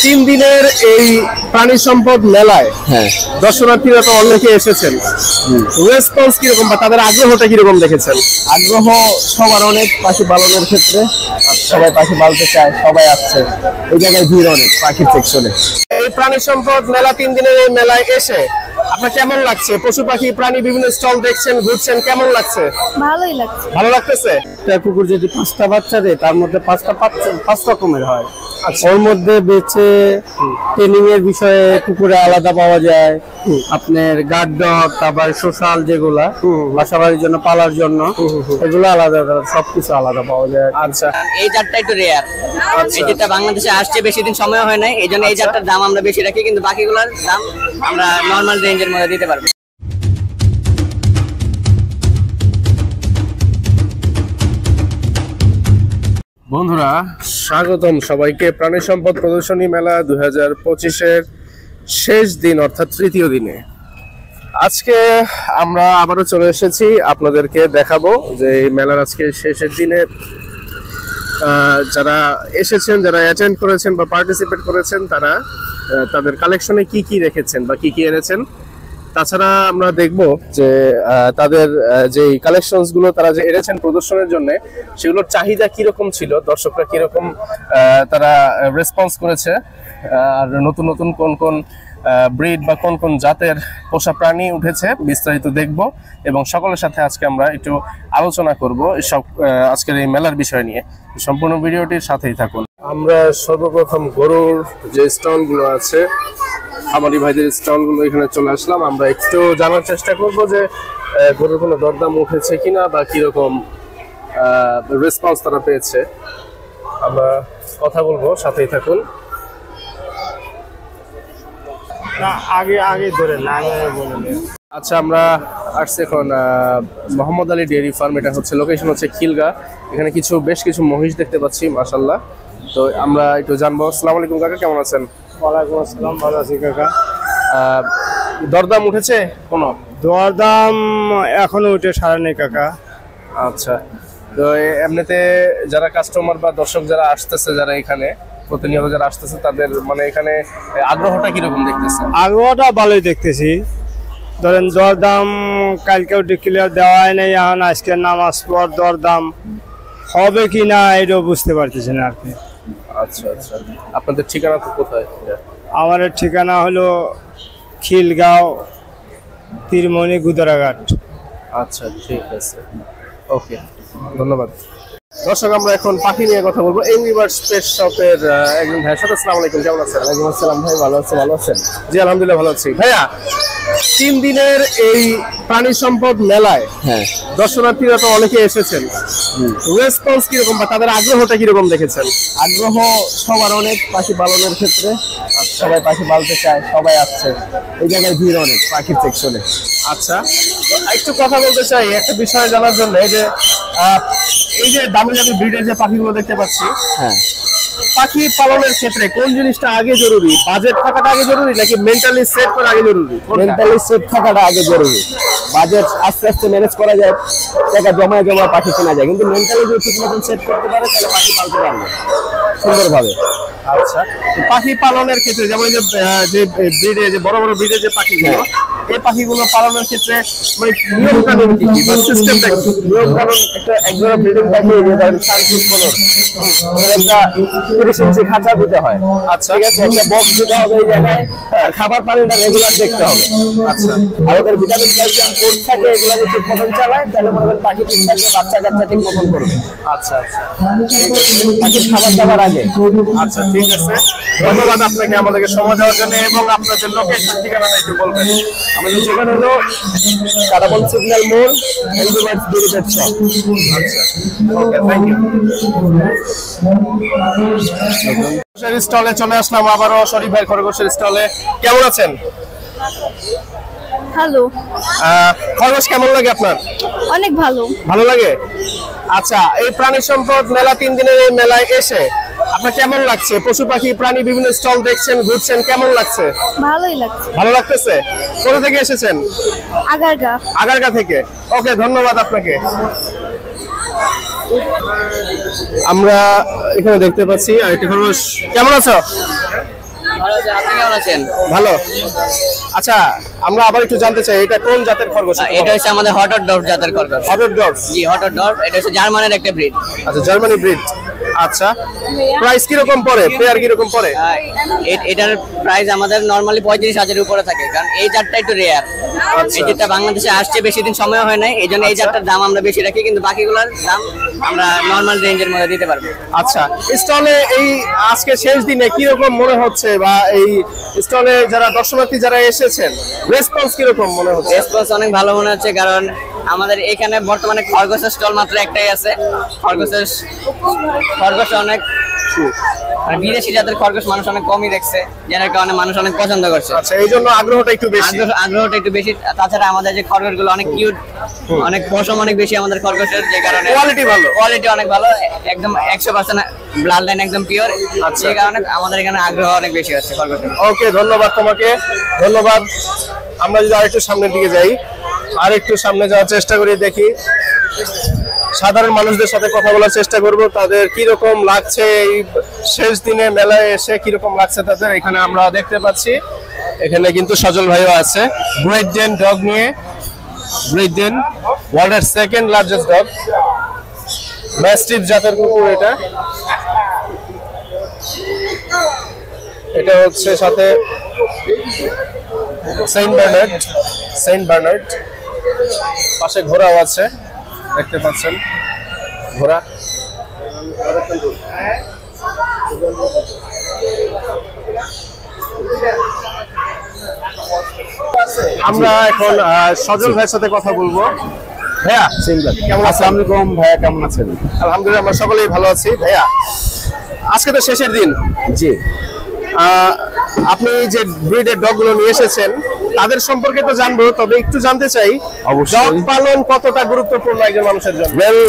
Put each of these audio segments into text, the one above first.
তিন দিনের এই প্রাণী সম্পদ মেলায় দর্শনার্থীরা তো অনেকে এসেছেন, রেসপন্স কিরকম বা তাদের আগ্রহটা কিরকম দেখেছেন? আগ্রহ সবার অনেক পাখি পালনের ক্ষেত্রে, সবাই পাখি পালতে চায়, সবাই আসছে। এই জায়গায় ভিড় অনেক পাখির সেকশনে। এই প্রাণী সম্পদ মেলা তিন দিনের এই মেলায় এসে আপনার কেমন লাগছে? পশু পাখি প্রাণী বিভিন্ন স্টল দেখছেন, ঘুরছেন, কেমন লাগছে? ভালোই লাগছে। ভালো লাগতেছে? একটা কুকুর যদি 5টা বাচ্চা দেয় তার মধ্যে 5 রকমের হয়। আচ্ছা, ওর মধ্যে বেঁচে ট্রেনিং এর বিষয়ে কুকুরে আলাদা পাওয়া যায়, আপনার গার্ড ডগ, তারপর সোশ্যাল যেগুলা বাসা বাড়ির জন্য পালার জন্য এগুলো আলাদা আলাদা, সবকিছু আলাদা পাওয়া যায়। আচ্ছা, এই জাতটা একটু রেয়ার। এই যেটা বাংলাদেশে আসছে বেশি দিন সময় হয় নাই, এই জন্য এই জাতটার দাম আমরা বেশি রাখি, কিন্তু বাকিগুলোর দাম আমরা নর্মাল রেঞ্জের মধ্যে দিতে পারবো। বন্ধুরা স্বাগতম সবাইকে প্রাণী সম্পদ প্রদর্শনী মেলা 2025-এর শেষ দিন অর্থাৎ তৃতীয় দিনে। আজকে আমরা আবারও চলে এসেছি আপনাদেরকে দেখাবো যে এই মেলার আজকে শেষের দিনে যারা এসেছেন, যারা অ্যাটেন্ড করেছেন বা পার্টিসিপেট করেছেন, তারা তাদের কালেকশনে কি কি রেখেছেন বা কি কি এনেছেন। তাছাড়া আমরা দেখব যে তাদের যে কালেকশনস গুলো তারা যে এনেছেন প্রদর্শনের জন্য, সেগুলোর চাহিদা কিরকম ছিল, দর্শকরা কিরকম তারা রেসপন্স করেছে, আর নতুন নতুন কোন কোন ব্রিড বা কোন কোন জাতের পোষা প্রাণী উঠেছে, বিস্তারিত দেখব এবং সকলের সাথে আজকে আমরা একটু আলোচনা করব সব আজকের এই মেলার বিষয় নিয়ে। সম্পূর্ণ ভিডিওটির সাথেই থাকুন। আমরা সর্বপ্রথম গরুর যে স্টলগুলো আছে, আমারি ভাইদের স্টলগুলো এখানে চলে আসলাম। আমরা একটু জানার চেষ্টা করব যে গরুর কোনো দরদাম উঠেছে কিনা বা কিরকম রেসপন্স তারা পেয়েছে। আমরা কথা বলবো, সাথেই থাকুন। আগে ধরে না বলে। আচ্ছা, আমরা আসছি এখন মোহাম্মদ আলী ডেয়ারি ফার্ম। এটা হচ্ছে লোকেশন হচ্ছে খিলগা। এখানে বেশ কিছু মহিষ দেখতে পাচ্ছি, মাশাআল্লাহ। তো আমরা একটু জানবো। আসসালামু আলাইকুম কাকা, কেমন আছেন? ওয়ালাইকুম আসসালাম, ভালো আছি কাকা। দরদাম উঠেছে কোনো? দরদাম এখনো উঠে সারা নেই কাকা। আচ্ছা, তো এমনিতে যারা কাস্টমার বা দর্শক যারা আসতেছে, যারা এখানে প্রতিনিয়ত যারা আসতেছে, তাদের মানে এখানে আগ্রহটা কিরকম দেখতেছে? আগ্রহটা ভালোই দেখতেছি। ধরেন দরদাম কালকেও ডিক্লেয়ার দেওয়া হয় নাই, এখন আজকের নামাজ পর দরদাম হবে কি না এটাও বুঝতে পারতেছি না আর কি। আচ্ছা আচ্ছা, আপনাদের ঠিকানা তো কোথায়? আমার ঠিকানা হলো খিলগাঁও, তীরমণি, গুদারাঘাট। আচ্ছা, ঠিক আছে, ওকে, ধন্যবাদ। দর্শক, আমরা এখন পাখি নিয়ে কথা বলবো। এনিভার্স পেট শপের একজন ভাইয়ের সাথে। আসসালামু আলাইকুম, কেমন আছেন? ওয়ালাইকুম আসসালাম ভাই, ভালো আছি। ভালো আছেন? জি আলহামদুলিল্লাহ ভালো আছি। ভাইয়া, তিন দিনের এই প্রাণী সম্পদ মেলায় দর্শনার্থীরা তো অনেকে এসেছেন, রেসপন্স কিরকম বা তাদের আগ্রহটা কিরকম দেখেছেন? আগ্রহ সবার অনেক পাখি পালনের ক্ষেত্রে, সবাই পাখি পালতে চায়, সবাই আসছে। এই জায়গায় ভিড় অনেক পাখির সেকশনে। আচ্ছা, একটু কথা বলতে চাই একটা বিষয় জানার জন্য, এই যে দামি দামি ব্রিডের যে পাখিগুলো দেখতে পাচ্ছি, পাখি পালনের ক্ষেত্রে কোন জিনিসটা আগে জরুরি? বাজেট থাকাটা আগে জরুরি নাকি মেন্টালি সেট করা আগে জরুরি? মেন্টালি সেট থাকাটা আগে জরুরি। বাজেট আস্তে আস্তে ম্যানেজ করা যায়, টাকা জমায় জমায় পাখি কেনা যায়, কিন্তু মেন্টালি যদি ঠিক মতন সেট করতে পারে তাহলে পাখি পালতে পারবে সুন্দরভাবে। আচ্ছা, পাখি পালনের ক্ষেত্রে যেমন যে ব্রিডে যে বড় বড় ব্রিডের যে পাখিগুলো, এই পাখিগুলো পালনের ক্ষেত্রে মানে নিয়ম কানুন কি বা সিস্টেমটা কি? নিয়ম কানুন, একটা একজোড়া ব্রিডিং পাখি ধরেন 30 ইঞ্চি খাঁচা দিতে হয়। আচ্ছা, ঠিক আছে, একটা বক্স দিতে হবে, এই জায়গায় খাবার পানিটা রেগুলার দেখতে হবে। আচ্ছা, আর ওদের ভিটামিন ক্যালসিয়াম কোর্স থাকে, এগুলো যদি ঠিক মতন চালায় তাহলে মনে করেন পাখি ঠিক থাকবে, বাচ্চা কাচ্চা ঠিক মতন করবে। আচ্ছা আচ্ছা, পাখির খাবার দাবার আগে। আচ্ছা, ঠিক আছে, ধন্যবাদ আপনাকে আমাদেরকে সময় দেওয়ার জন্য এবং আপনাদের লোকেশন ঠিকানাটা একটু বলবেন। আমাদের ঠিকানা হলো কাটাবন সিগন্যাল মোড়, এনিভার্স ডেইরি পেট শপ। আচ্ছা, ওকে, থ্যাংক ইউ। খরগোশের স্টলে চলে আসলাম আবারও, শরীফ ভাই খরগোশের স্টলে। কেমন আছেন? হ্যালো, খরগোশ কেমন লাগে আপনার? অনেক ভালো। ভালো লাগে। আচ্ছা, এই প্রাণী সম্পদ মেলা তিন দিনের এই মেলায় এসে আপনার কেমন লাগছে? পশু পাখি প্রাণী বিভিন্ন স্টল দেখছেন, ঘুরছেন, কেমন লাগছে? ভালোই লাগছে। ভালো লাগতেছে। কোথা থেকে এসেছেন? আগারগা। আগারগা থেকে। ওকে, ধন্যবাদ আপনাকে। আমরা এখানে দেখতে পাচ্ছি আরেকটি খরগোশ। কেমন আছো? ভালো আছি, আপনি কেমন আছেন? ভালো। আচ্ছা, আমরা আবার একটু জানতে চাই এটা কোন জাতের খরগোশ? এটা হচ্ছে আমাদের হটরডর্ফ জাতের খরগোশ। হটরডর্ফ? জি, হটরডর্ফ। এটা হচ্ছে জার্মানের একটা ব্রিড। আচ্ছা, জার্মানি ব্রিড। আচ্ছা, প্রাইস কি রকম পড়ে? পেয়ার কি রকম পড়ে? এটার প্রাইস আমাদের নরমালি 35,000 এর উপরে থাকে, কারণ এই জাতটা একটু রেয়ার। এই জাতটা বাংলাদেশে আসছে বেশি দিন সময় হয় নাই, এই জন্য এই জাতটার দাম আমরা বেশি রাখি, কিন্তু বাকিগুলোর দাম আমরা নরমাল রেঞ্জের মধ্যে দিতে পারবো। আচ্ছা, স্টলে এই আজকে শেষ দিনে কি রকম মনে হচ্ছে, বা এই স্টলে যারা দর্শনার্থী যারা এসেছেন রেসপন্স কি রকম মনে হচ্ছে? রেসপন্স অনেক ভালো মনে হচ্ছে, কারণ আমাদের এখানে বর্তমানে খরগোশের স্টল মাত্র একটাই আছে। খরগোশ অনেক মানে বিদেশি জাতের খরগোশ মানুষ অনেক কমই দেখছে, যার কারণে মানুষ অনেক পছন্দ করছে। আচ্ছা, এই জন্য আগ্রহটা একটু বেশি। আগ্রহটা একটু বেশি। তাছাড়া আমাদের যে খরগোশগুলো অনেক কিউট, অনেক পশম অনেক বেশি আমাদের খরগোশের, যে কারণে কোয়ালিটি অনেক ভালো, একদম 100% ব্লাড লাইন একদম পিওর। যে কারণে আমাদের এখানে আগ্রহ অনেক বেশি আছে খরগোশের। ওকে, ধন্যবাদ তোমাকে, ধন্যবাদ। আমরা যদি আরেকটু সামনের দিকে যাই, আরেকটু সামনে যাওয়ার চেষ্টা করি, দেখি সাধারণ মানুষদের সাথে কথা বলার চেষ্টা করব, তাদের কি রকম লাগছে এই শেষ দিনে মেলায় এসে, কি রকম লাগছে তাদের। এখানে আমরা দেখতে পাচ্ছি এখানে কিন্তু সজল ভাইও আছে গ্রেট ডেন ডগ নিয়ে। গ্রেট ডেন ওয়ার্ল্ডের সেকেন্ড লার্জেস্ট ডগ, ম্যাস্টিফ জাতের কুকুর এটা। এটা হচ্ছে সাথে সেন্ট বার্নার্ড। পাশে ঘোড়াও আছে, দেখতে পাচ্ছেন ঘোড়া। আমরা এখন সজল ভাইয়ের সাথে কথা বলবো। ভাইয়া কেমন আছেন? আসসালামু আলাইকুম ভাইয়া, কেমন আছেন? আলহামদুলিল্লাহ, আমরা সকলেই ভালো আছি। ভাইয়া, আজকে তো শেষের দিন। জি, আপনি যে ব্রিডের ডগ গুলো নিয়ে এসেছেন তাদের সম্পর্কে তো জানবো, তবে একটু জানতে চাই অবশ্যই। ডগ পালন কতটা গুরুত্বপূর্ণ একজন মানুষের জন্য? ওয়েল,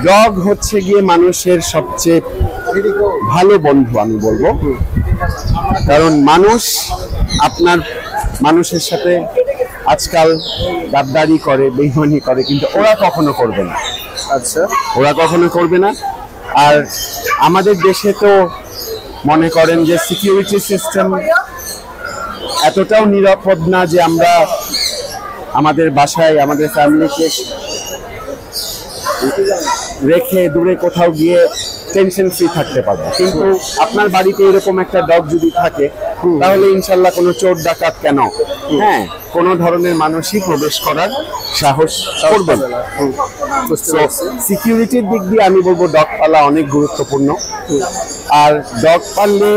ডগ হচ্ছে গিয়ে মানুষের সবচেয়ে ভালো বন্ধু আমি বলবো, কারণ আপনার মানুষের সাথে আজকাল গাদ্দারি করে, বেইমানি করে, কিন্তু ওরা কখনো করবে না। আচ্ছা, ওরা কখনো করবে না। আর আমাদের দেশে তো মনে করেন যে সিকিউরিটি সিস্টেম এতটাও নিরাপদ না যে আমরা আমাদের বাসায় আমাদের ফ্যামিলিকে রেখে দূরে কোথাও গিয়ে টেনশন ফ্রি থাকতে পারবো। কিন্তু আপনার বাড়িতে এরকম একটা ডগ যদি থাকে, তাহলে ইনশাল্লাহ কোনো চোর ডাকাত কেন, হ্যাঁ, কোনো ধরনের মানুষই প্রবেশ করার সাহস করবে না। সিকিউরিটির দিক দিয়ে আমি বলবো ডগ পালা অনেক গুরুত্বপূর্ণ। আর ডগ পাললে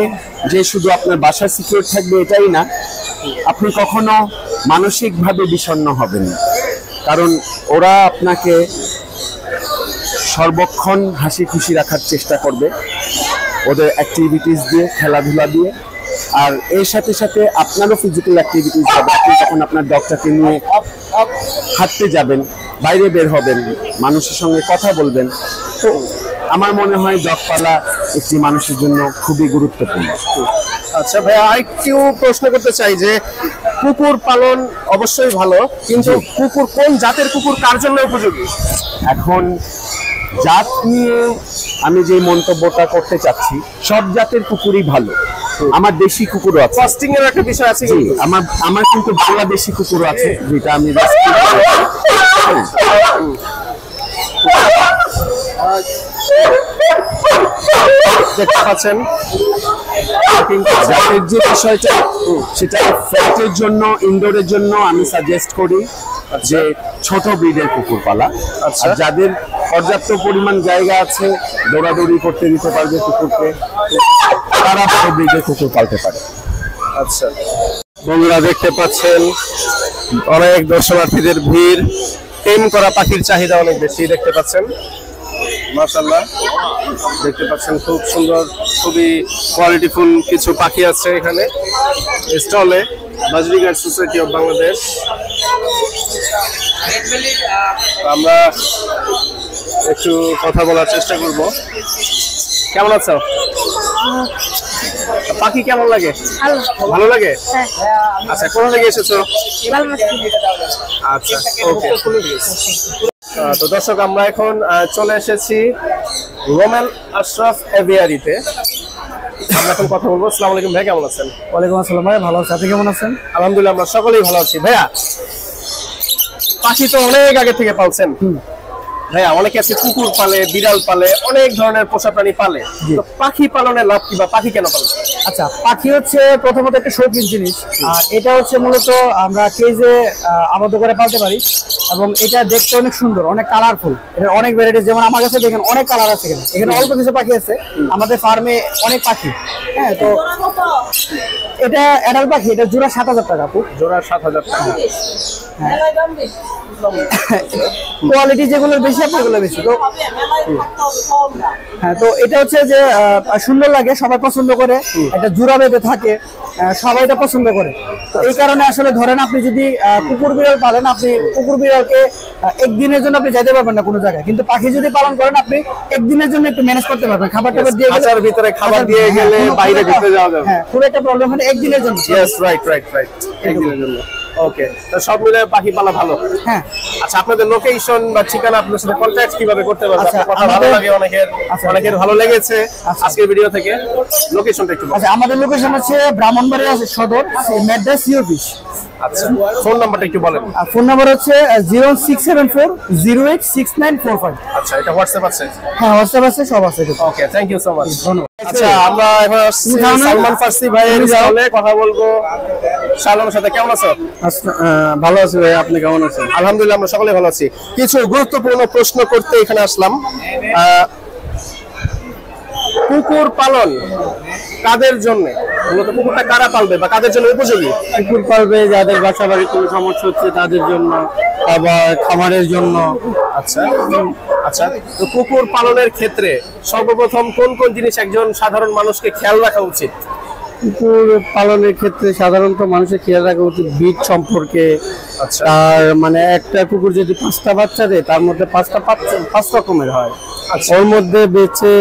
যে শুধু আপনার বাসা সিকিউর থাকবে এটাই না, আপনি কখনো মানসিকভাবে বিষণ্ণ হবেন না, কারণ ওরা আপনাকে সর্বক্ষণ হাসি খুশি রাখার চেষ্টা করবে ওদের অ্যাক্টিভিটিস দিয়ে, খেলাধুলা দিয়ে। আর এর সাথে সাথে আপনারও ফিজিক্যাল অ্যাক্টিভিটিস হবে। আপনি যখন আপনার ডগটাকে নিয়ে হাঁটতে যাবেন, বাইরে বের হবেন, মানুষের সঙ্গে কথা বলবেন, তো আমার মনে হয় ডগ পালা একটি মানুষের জন্য খুবই গুরুত্বপূর্ণ। আচ্ছা ভাইয়া, আরেকটু প্রশ্ন করতে চাই যে কুকুর পালন অবশ্যই ভালো, কিন্তু কুকুর কোন জাতের কুকুর কার জন্য উপযোগী? এখন জাত নিয়ে আমি যে মন্তব্যটা করতে চাচ্ছি, সব জাতের কুকুরই ভালো। আমার দেশি কুকুরও আছে, কস্টিং এর একটা বিষয় আছে। আমার কিন্তু বাংলাদেশি কুকুরও আছে, যেটা আমি দেখতে পাচ্ছেন। জাতের যে বিষয়টা, সেটা ফ্ল্যাটের জন্য, ইনডোরের জন্য আমি সাজেস্ট করি যে ছোট ব্রিডের কুকুর পালা। আর যাদের পর্যাপ্ত পরিমাণ জায়গা আছে, দৌড়াদৌড়ি করতে দিতে পারবে কুকুরকে, তারা বড় ব্রিডের কুকুর পালতে পারে। আচ্ছা বন্ধুরা, দেখতে পাচ্ছেন অনেক দর্শনার্থীদের ভিড়। টেম করা পাখির চাহিদা অনেক বেশি, দেখতে পাচ্ছেন। মাশাআল্লাহ, দেখতে পাচ্ছেন খুব সুন্দর, খুবই কোয়ালিটিফুল কিছু পাখি আছে এখানে স্টলে। Budgerigar society of Bangladesh. আমরা একটু কথা বলার চেষ্টা করব। কেমন আছো? পাখি কেমন লাগে? ভালো লাগে। আচ্ছা, কোথা থেকে এসেছো? আচ্ছা, ওকে। তো দর্শক, আমরা এখন চলে এসেছি রোমেল আশরাফ এভিয়ারিতে। আমরা এখন কথা বলবো। আসসালামু আলাইকুম ভাই, কেমন আছেন? ওয়ালাইকুম আসসালাম ভাই, ভালো আছি, আপনি কেমন আছেন? আলহামদুলিল্লাহ আমরা সকলেই ভালো আছি। ভাইয়া পাখি তো অনেক আগে থেকে পালছেন ভাইয়া, অনেকে আছে কুকুর পালে, বিড়াল পালে, অনেক ধরনের পোষা প্রাণী পালে। তো পাখি পালনের লাভ কি বা পাখি কেন পালন? আচ্ছা, পাখি হচ্ছে প্রথমত একটা শৌখিন জিনিস, আর এটা হচ্ছে মূলত আমরা কেজে আবদ্ধ করে পালতে পারি, এবং এটা দেখতে অনেক সুন্দর, অনেক কালারফুল। এটা অনেক ভ্যারাইটিস, যেমন আমার কাছে দেখেন অনেক কালার আছে, এখানে অল্প কিছু পাখি আছে, আমাদের ফার্মে অনেক পাখি। হ্যাঁ, তো এটা অ্যাডাল্ট পাখি, এটা জোড়া 7,000 টাকা আপু। জোড়া 7,000 টাকা। কোয়ালিটি যেগুলো বেশি আপনি এগুলো বেশি। তো হ্যাঁ, তো এটা হচ্ছে যে সুন্দর লাগে, সবাই পছন্দ করে, এটা জোড়া বেঁধে থাকে, সবাই এটা পছন্দ করে। তো এই কারণে আসলে ধরেন আপনি যদি কুকুর বিড়াল পালেন, আপনি কুকুর বিড়ালকে একদিনের জন্য আপনি যেতে পারবেন না কোনো জায়গায়, কিন্তু পাখি যদি পালন করেন আপনি একদিনের জন্য একটু ম্যানেজ করতে পারবেন। খাবার টাবার দিয়ে গেলে, খাঁচার ভিতরে খাবার দিয়ে গেলে বাইরে ঘুরতে যাওয়া যাবে। হ্যাঁ, খুব একটা প্রবলেম হয় না একদিনের জন্য। ইয়েস, রাইট রাইট রাইট, একদিনের জন্য। ওকে, তো সব মিলে পাখি পালা ভালো। হ্যাঁ, আচ্ছা, আপনাদের লোকেশন বা ঠিকানা, আপনার সাথে কন্ট্যাক্ট কিভাবে করতে পারবে? আচ্ছা, আপনার কথা ভালো লাগে অনেকের ভালো লেগেছে আজকের ভিডিও থেকে। লোকেশনটা একটু বলুন। আচ্ছা, আমাদের লোকেশন হচ্ছে ব্রাহ্মণবাড়িয়া সদর, মেড্রাস অফিস। আচ্ছা, ফোন নাম্বারটা একটু বলেন। আর ফোন নাম্বার হচ্ছে 0674086945। আচ্ছা, এটা হোয়াটসঅ্যাপ আছে? হ্যাঁ, হোয়াটসঅ্যাপ আছে, সব আছে। ওকে, থ্যাংক ইউ সো মাচ। ধন্যবাদ। আচ্ছা, আমরা এখন আসছি সালমান ফার্সি ভাইয়ের সাথে কথা বলবো। সালমানের সাথে, কেমন আছো? ভালো আছি ভাই, আপনি কেমন আছেন? আলহামদুলিল্লাহ আমরা সকলে ভালো আছি। কিছু গুরুত্বপূর্ণ প্রশ্ন করতে এখানে আসলাম। কুকুর পালন কাদের জন্য, মূলত কুকুরটা কারা পালবে বা কাদের জন্য উপযোগী? কুকুর পালবে যাদের বাসা বাড়ির কোনো সমস্যা হচ্ছে তাদের জন্য, আবার খামারের জন্য। আচ্ছা আচ্ছা, তো কুকুর পালনের ক্ষেত্রে সর্বপ্রথম কোন কোন জিনিস একজন সাধারণ মানুষকে খেয়াল রাখা উচিত? কুকুর পালনের ক্ষেত্রে সাধারণত মানুষের খেয়াল রাখা উচিত ব্রিড সম্পর্কে। আচ্ছা, আর মানে একটা কুকুর যদি 5টা বাচ্চা দেয়, তার মধ্যে 5 রকমের হয়। ওর মধ্যে বেছে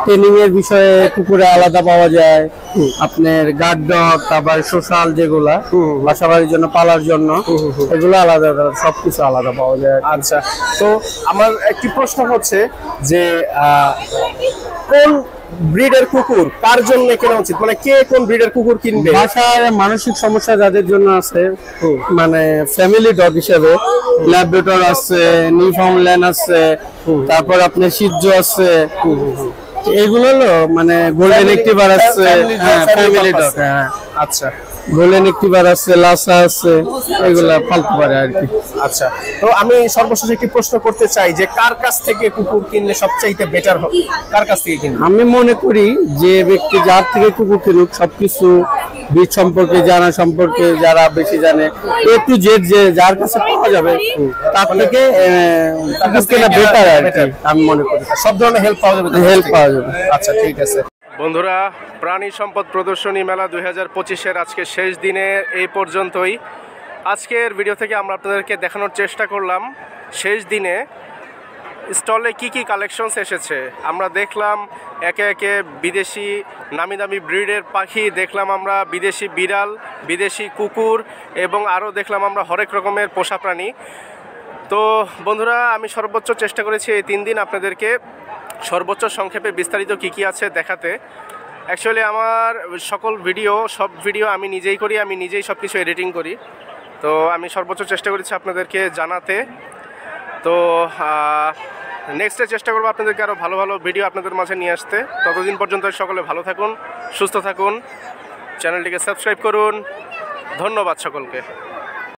ট্রেনিং এর বিষয়ে কুকুরে আলাদা পাওয়া যায়, আপনার গার্ড ডগ, তারপর সোশ্যাল যেগুলা বাসা বাড়ির জন্য পালার জন্য, এগুলো আলাদা আলাদা, সবকিছু আলাদা পাওয়া যায়। আচ্ছা, তো আমার একটি প্রশ্ন হচ্ছে যে কোন ব্রিডের কুকুর কার জন্য কেনা উচিত, মানে কে কোন ব্রিডের কুকুর কিনবে? বাসায় মানসিক সমস্যা যাদের জন্য আছে, মানে ফ্যামিলি ডগ হিসেবে ল্যাব্রাডর আছে, নিউফাউন্ডল্যান্ড আছে, তারপর আপনার শিজু আছে, এগুলো হলো মানে গোল্ডেন রিট্রিভার আছে, ফ্যামিলি ডগ। হ্যাঁ, আচ্ছা, গোল্ডেন রিট্রিভার আছে, লাসা আছে, এগুলা পালতে পারে আর কি। আচ্ছা, তো আমি সর্বশেষ একটি প্রশ্ন করতে চাই যে কার কাছ থেকে কুকুর কিনলে সবচাইতে বেটার হবে? কার কাছ থেকে কিনবে? আমি মনে করি যে ব্যক্তি যার থেকে কুকুর কিনুক, সবকিছু বীজ সম্পর্কে জানা সম্পর্কে যারা বেশি জানে, একটু যে যার কাছে পাওয়া যাবে তার থেকে বেটার আর কি, আমি মনে করি। সব ধরনের হেল্প পাওয়া যাবে? হেল্প পাওয়া যাবে। আচ্ছা, ঠিক আছে। বন্ধুরা, প্রাণী সম্পদ প্রদর্শনী মেলা 2025-এর আজকে শেষ দিনে এই পর্যন্তই। আজকের ভিডিও থেকে আমরা আপনাদেরকে দেখানোর চেষ্টা করলাম শেষ দিনে স্টলে কি কি কালেকশনস এসেছে। আমরা দেখলাম একে একে বিদেশি নামি দামি ব্রিডের পাখি, দেখলাম আমরা বিদেশি বিড়াল, বিদেশি কুকুর, এবং আরও দেখলাম আমরা হরেক রকমের পোষা প্রাণী। তো বন্ধুরা, আমি সর্বোচ্চ চেষ্টা করেছি এই 3 দিন আপনাদেরকে সর্বোচ্চ সংক্ষেপে বিস্তারিত কি কি আছে দেখাতে। অ্যাকচুয়ালি আমার সব ভিডিও আমি নিজেই করি, আমি নিজেই সব কিছু এডিটিং করি। তো আমি সর্বোচ্চ চেষ্টা করেছি আপনাদেরকে জানাতে। তো নেক্সটে চেষ্টা করবো আপনাদেরকে আরও ভালো ভালো ভিডিও আপনাদের মাঝে নিয়ে আসতে। ততদিন পর্যন্ত সকলে ভালো থাকুন, সুস্থ থাকুন, চ্যানেলটিকে সাবস্ক্রাইব করুন। ধন্যবাদ সকলকে।